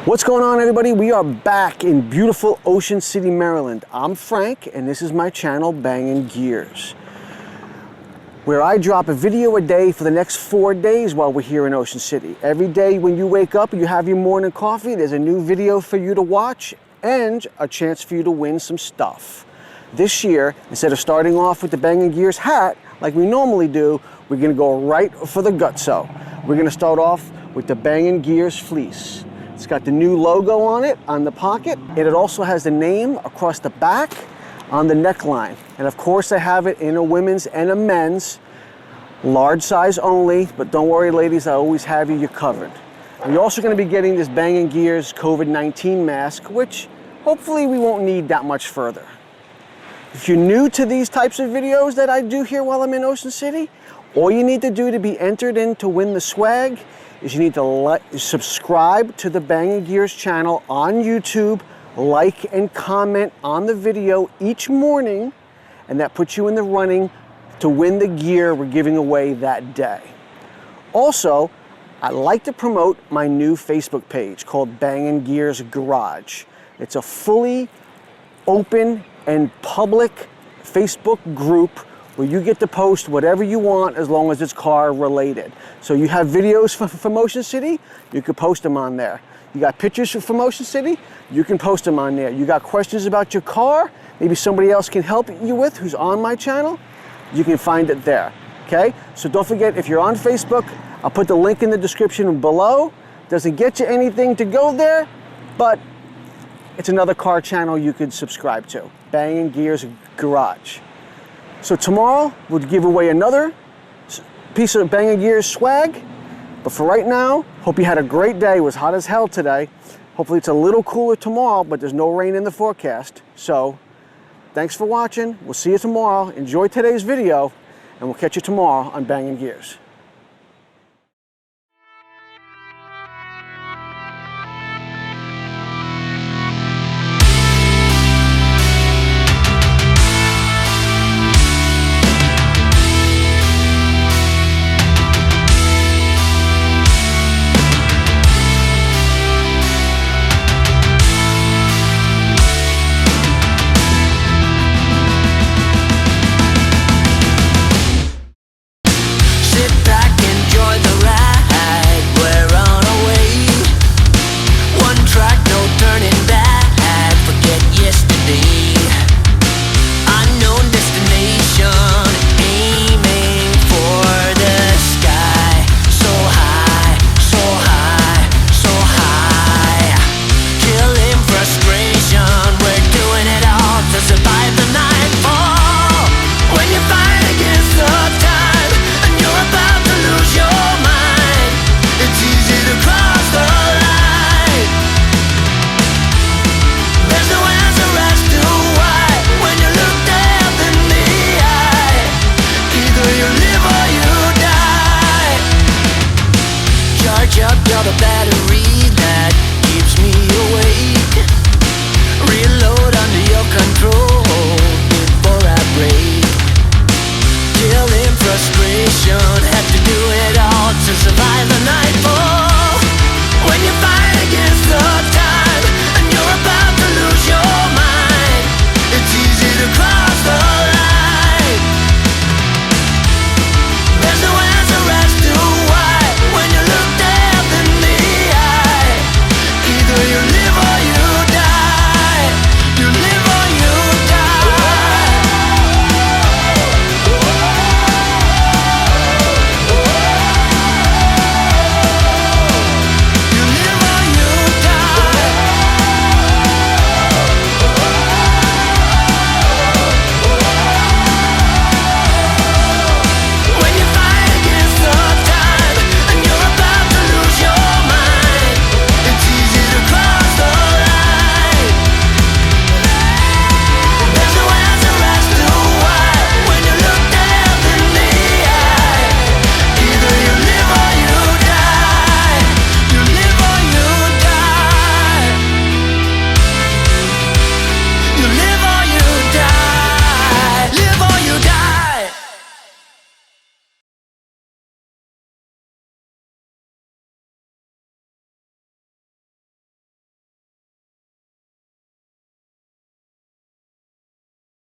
What's going on, everybody? We are back in beautiful Ocean City, Maryland. I'm Frank, and this is my channel, Bangin Gears, where I drop a video a day for the next 4 days while we're here in Ocean City. Every day when you wake up and you have your morning coffee, there's a new video for you to watch and a chance for you to win some stuff. This year, instead of starting off with the Bangin Gears hat, like we normally do, we're gonna go right for the gutso. We're gonna start off with the Bangin Gears fleece. It's got the new logo on it, on the pocket, and it also has the name across the back on the neckline. And of course I have it in a women's and a men's, large size only, but don't worry ladies, I always have you covered. And you're also gonna be getting this Bangin Gears COVID-19 mask, which hopefully we won't need that much further. If you're new to these types of videos that I do here while I'm in Ocean City, all you need to do to be entered in to win the swag is you need to subscribe to the Bangin Gears channel on YouTube, like and comment on the video each morning, and that puts you in the running to win the gear we're giving away that day. Also, I like to promote my new Facebook page called Bangin Gears Garage. It's a fully open and public Facebook group where you get to post whatever you want as long as it's car related. So you have videos from Ocean City, you can post them on there. You got pictures from Ocean City, you can post them on there. You got questions about your car, maybe somebody else can help you with who's on my channel, you can find it there, okay? So don't forget, if you're on Facebook, I'll put the link in the description below. Doesn't get you anything to go there, but it's another car channel you could subscribe to, Bangin Gears Garage. So tomorrow, we'll give away another piece of Bangin Gears swag. But for right now, hope you had a great day. It was hot as hell today. Hopefully it's a little cooler tomorrow, but there's no rain in the forecast. So thanks for watching. We'll see you tomorrow. Enjoy today's video, and we'll catch you tomorrow on Bangin Gears.